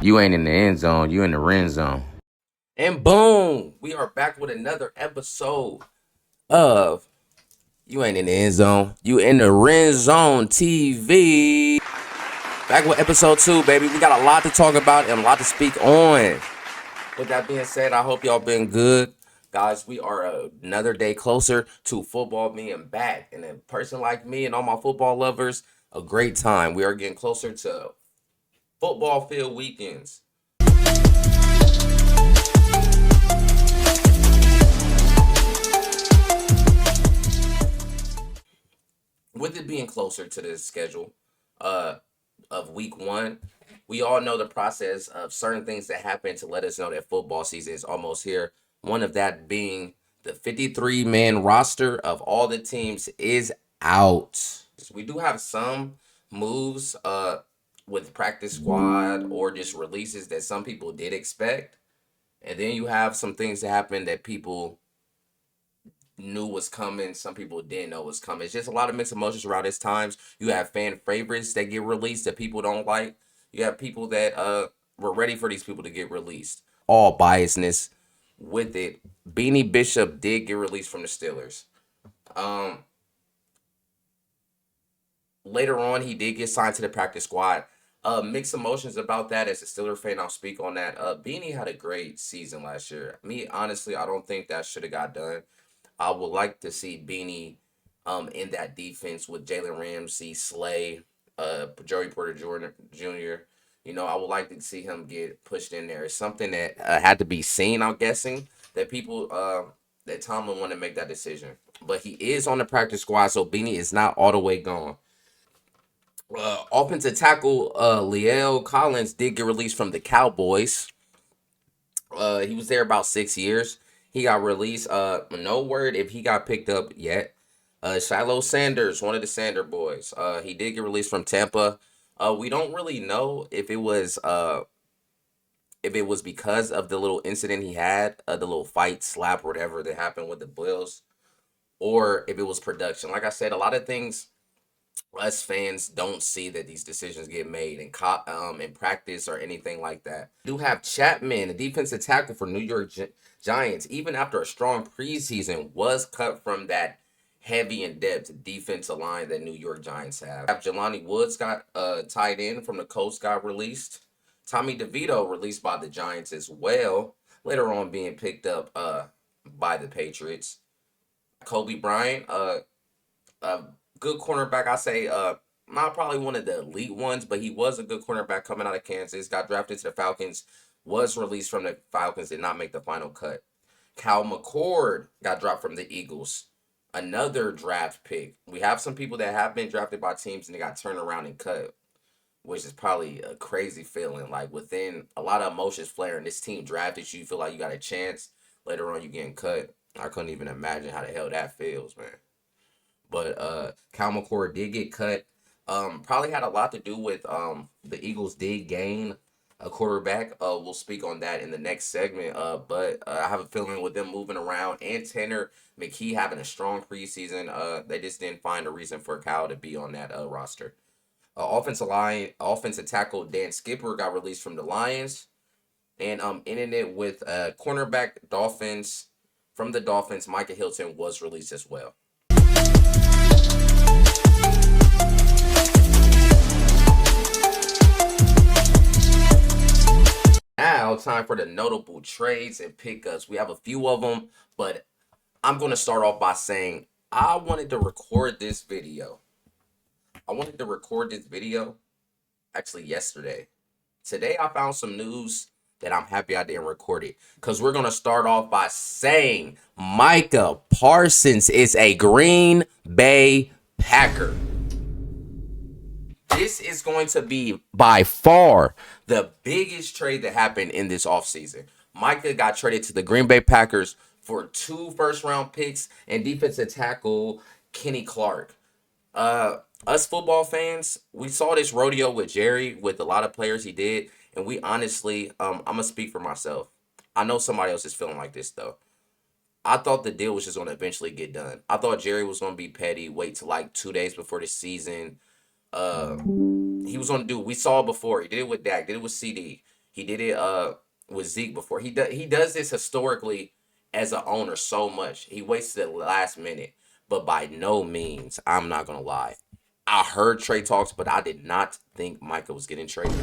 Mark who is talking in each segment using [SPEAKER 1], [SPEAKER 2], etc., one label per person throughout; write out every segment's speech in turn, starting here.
[SPEAKER 1] You ain't in the end zone. You in the red zone. And boom, we are back with another episode of You Ain't in the End Zone. You in the RenZoneTV. Back with episode 2, baby. We got a lot to talk about and a lot to speak on. With that being said, I hope y'all been good. Guys, we are another day closer to football being back. And a person like me and all my football lovers, a great time. We are getting closer to football field weekends. With it being closer to the schedule of week 1, we all know the process of certain things that happen to let us know that football season is almost here. One of that being the 53-man roster of all the teams is out. We do have some moves with practice squad or just releases that some people did expect. And then you have some things that happen that people knew was coming. Some people didn't know was coming. It's just a lot of mixed emotions around this times. You have fan favorites that get released that people don't like. You have people that were ready for these people to get released. All biasness with it. Beanie Bishop did get released from the Steelers. Later on, he did get signed to the practice squad. Mixed emotions about that. As a Steelers fan, I'll speak on that. Beanie had a great season last year. Me, honestly, I don't think that should have got done. I would like to see Beanie in that defense with Jalen Ramsey, Slay, Joey Porter Jr. You know, I would like to see him get pushed in there. It's something that had to be seen, I'm guessing, that people, that Tomlin want to make that decision. But he is on the practice squad, so Beanie is not all the way gone. Offensive tackle La'el Collins did get released from the Cowboys. He was there about 6 years. He got released. No word if he got picked up yet. Shiloh Sanders, one of the Sander boys. He did get released from Tampa. We don't really know if it was because of the little incident he had, the little fight, slap, or whatever that happened with the Bills, or if it was production. Like I said, a lot of things us fans don't see that these decisions get made in practice or anything like that. We do have Chapman, a defensive tackle for New York Giants, even after a strong preseason, was cut from that heavy in-depth defensive line that New York Giants have. Jelani Woods got tied in from the Colts, got released. Tommy DeVito released by the Giants as well, later on being picked up by the Patriots. Kobe Bryant, good cornerback. I say not probably one of the elite ones, but he was a good cornerback coming out of Kansas. Got drafted to the Falcons, was released from the Falcons, did not make the final cut. Cal McCord got dropped from the Eagles, another draft pick. We have some people that have been drafted by teams and they got turned around and cut, which is probably a crazy feeling. Like within a lot of emotions flaring, this team drafted you, feel like you got a chance. Later on, you getting cut. I couldn't even imagine how the hell that feels, man. But Cal McCord did get cut. Probably had a lot to do with the Eagles did gain a quarterback. We'll speak on that in the next segment. But I have a feeling with them moving around and Tanner McKee having a strong preseason, they just didn't find a reason for Cal to be on that roster. Offensive tackle Dan Skipper got released from the Lions, and ending it with cornerback Dolphins from the Dolphins. Micah Hilton was released as well. Now, time for the notable trades and pickups. We have a few of them, but I'm going to start off by saying I wanted to record this video. Actually yesterday. Today, I found some news that I'm happy I didn't record it, because we're going to start off by saying Micah Parsons is a Green Bay Packer. This is going to be by far the biggest trade that happened in this offseason. Micah got traded to the Green Bay Packers for 2 first-round picks and defensive tackle Kenny Clark. Us football fans, we saw this rodeo with Jerry with a lot of players he did, and we honestly, I'm going to speak for myself. I know somebody else is feeling like this, though. I thought the deal was just going to eventually get done. I thought Jerry was going to be petty, wait till like 2 days before the season. He was going to do, we saw it before. He did it with Dak, did it with CD. He did it with Zeke before. He does this historically as an owner so much. He waits to the last minute, but by no means, I'm not gonna lie. I heard trade talks, but I did not think Micah was getting traded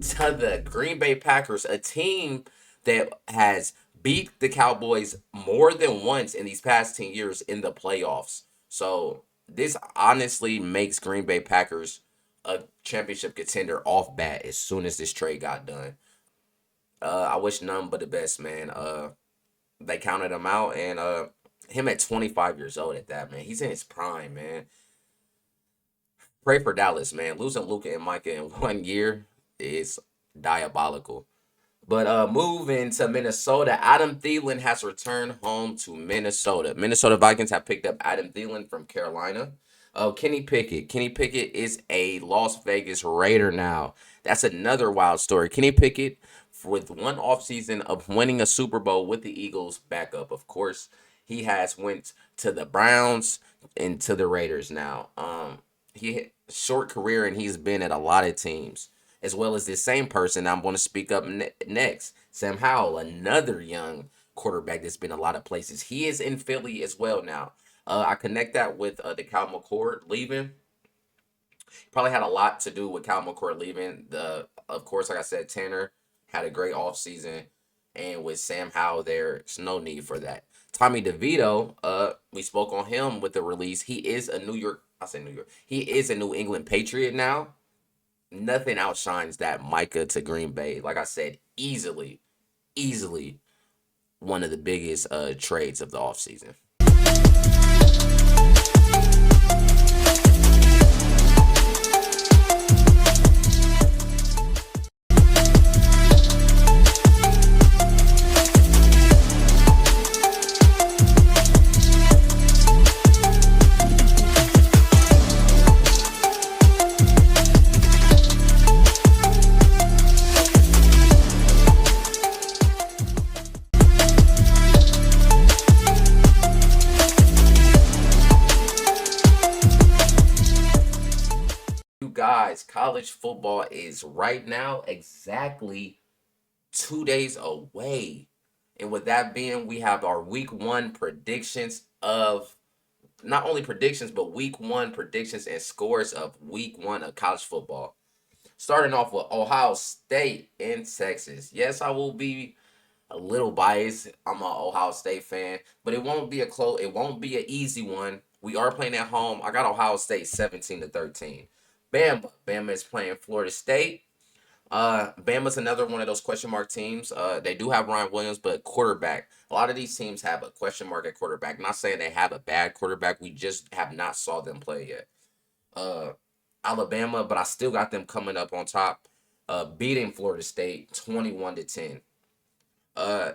[SPEAKER 1] to the Green Bay Packers, a team that has beat the Cowboys more than once in these past 10 years in the playoffs. So this honestly makes Green Bay Packers a championship contender off bat as soon as this trade got done. I wish none but the best, man. They counted him out, and him at 25 years old at that, man. He's in his prime, man. Pray for Dallas, man. Losing Luka and Micah in 1 year is diabolical. But moving to Minnesota, Adam Thielen has returned home to Minnesota. Minnesota Vikings have picked up Adam Thielen from Carolina. Oh, Kenny Pickett. Kenny Pickett is a Las Vegas Raider now. That's another wild story. Kenny Pickett, with one offseason of winning a Super Bowl with the Eagles, backup, of course, he has went to the Browns and to the Raiders now. He had a short career and he's been at a lot of teams, as well as this same person I'm going to speak up next, Sam Howell, another young quarterback that's been a lot of places. He is in Philly as well now. I connect that with the Cal McCord leaving. Probably had a lot to do with Cal McCord leaving. Of course, like I said, Tanner had a great offseason, and with Sam Howell there's no need for that. Tommy DeVito, we spoke on him with the release. He is a New York. He is a New England Patriot now. Nothing outshines that Micah to Green Bay. Like I said, easily one of the biggest trades of the offseason. You guys, college football is right now exactly 2 days away. And with that being, we have our week 1 predictions of not only predictions, but week 1 predictions and scores of week 1 of college football. Starting off with Ohio State in Texas. Yes, I will be a little biased. I'm an Ohio State fan, but it won't be it won't be an easy one. We are playing at home. I got Ohio State 17-13. Bama is playing Florida State. Bama's another one of those question mark teams. They do have Ryan Williams, but quarterback. A lot of these teams have a question mark at quarterback. Not saying they have a bad quarterback. We just have not saw them play yet. Uh, Alabama, but I still got them coming up on top, beating Florida State 21-10.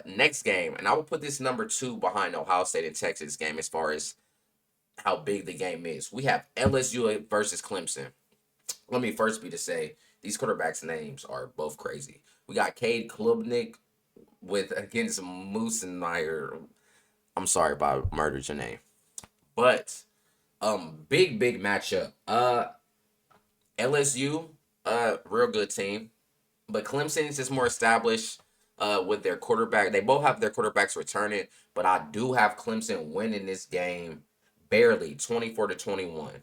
[SPEAKER 1] Next game, and I will put this number 2 behind Ohio State and Texas game as far as how big the game is. We have LSU versus Clemson. Let me first be to say these quarterbacks' names are both crazy. We got Cade Klubnik with against Moosenmeyer. I'm sorry if I murdered your name, but big matchup. LSU, real good team, but Clemson is just more established. With their quarterback, they both have their quarterbacks returning, but I do have Clemson winning this game barely, 24-21.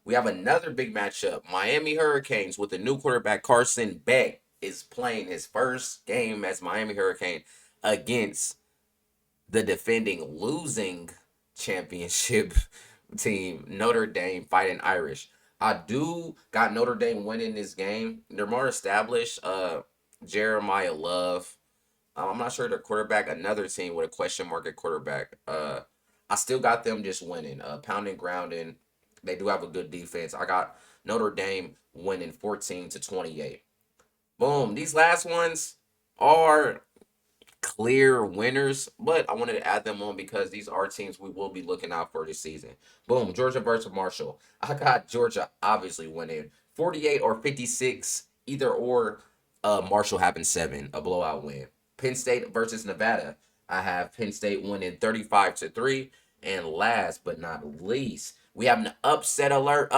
[SPEAKER 1] We have another big matchup. Miami Hurricanes with the new quarterback Carson Beck is playing his first game as Miami Hurricane against the defending losing championship team Notre Dame Fighting Irish. I do got Notre Dame winning this game. They're more established. Jeremiah Love. I'm not sure their quarterback. Another team with a question mark at quarterback. I still got them just winning. Pounding, grounding. They do have a good defense. I got Notre Dame winning 14-28. Boom. These last ones are clear winners, but I wanted to add them on because these are teams we will be looking out for this season. Boom. Georgia versus Marshall. I got Georgia obviously winning 48 or 56, either or. Marshall having 7, a blowout win. Penn State versus Nevada. I have Penn State winning 35-3. And last but not least, we have an upset alert.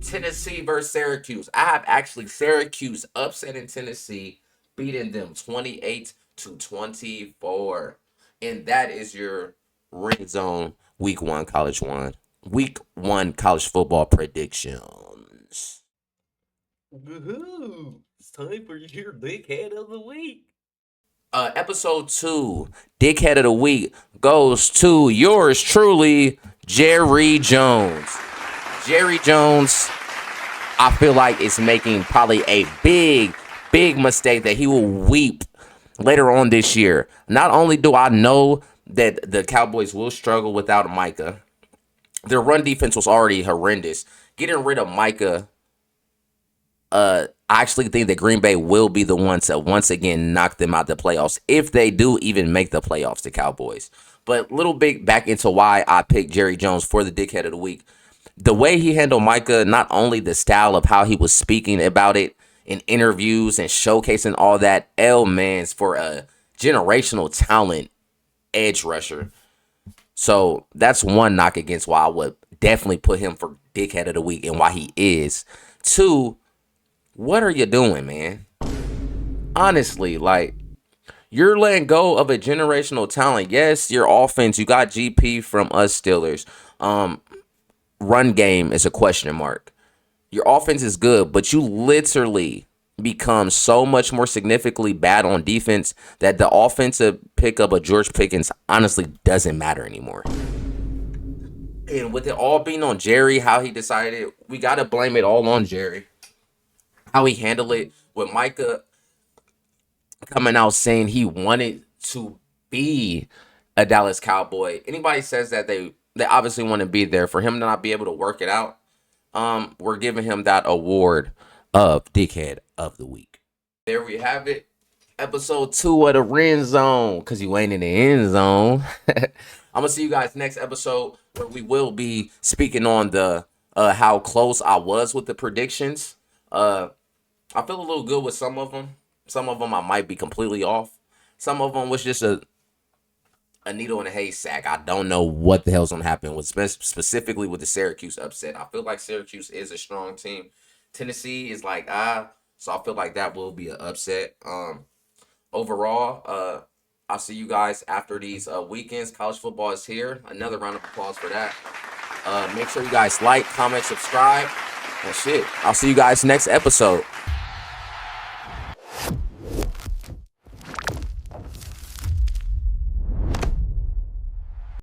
[SPEAKER 1] Tennessee versus Syracuse. I have actually Syracuse upsetting Tennessee, beating them 28-24. And that is your Red Zone Week 1 college football predictions.
[SPEAKER 2] Woohoo! It's time for your dickhead of the week.
[SPEAKER 1] Episode 2, Dickhead of the Week, goes to yours truly, Jerry Jones. Jerry Jones, I feel like, is making probably a big mistake that he will weep later on this year. Not only do I know that the Cowboys will struggle without Micah, their run defense was already horrendous. Getting rid of Micah, I actually think that Green Bay will be the ones to once again knock them out the playoffs if they do even make the playoffs, the Cowboys. But little bit back into why I picked Jerry Jones for the Dickhead of the Week. The way he handled Micah, not only the style of how he was speaking about it in interviews and showcasing all that, man's for a generational talent edge rusher. So that's one knock against why I would definitely put him for Dickhead of the Week and why he is. Two, what are you doing, man? Honestly, like, you're letting go of a generational talent. Yes, your offense, you got GP from us Steelers. Run game is a question mark. Your offense is good, but you literally become so much more significantly bad on defense that the offensive pickup of George Pickens honestly doesn't matter anymore. And with it all being on Jerry, how he decided, we got to blame it all on Jerry. How he handled it with Micah coming out saying he wanted to be a Dallas Cowboy. Anybody says that they obviously want to be there. For him to not be able to work it out, we're giving him that award of Dickhead of the Week. There we have it. Episode 2 of the Ren Zone, because you ain't in the end zone. I'm going to see you guys next episode where we will be speaking on the how close I was with the predictions. I feel a little good with some of them. Some of them I might be completely off. Some of them was just a needle in a haystack. I don't know what the hell's going to happen with specifically with the Syracuse upset. I feel like Syracuse is a strong team. Tennessee is like, so I feel like that will be an upset. Overall, I'll see you guys after these weekends. College football is here. Another round of applause for that. Make sure you guys like, comment, subscribe, and shit. I'll see you guys next episode.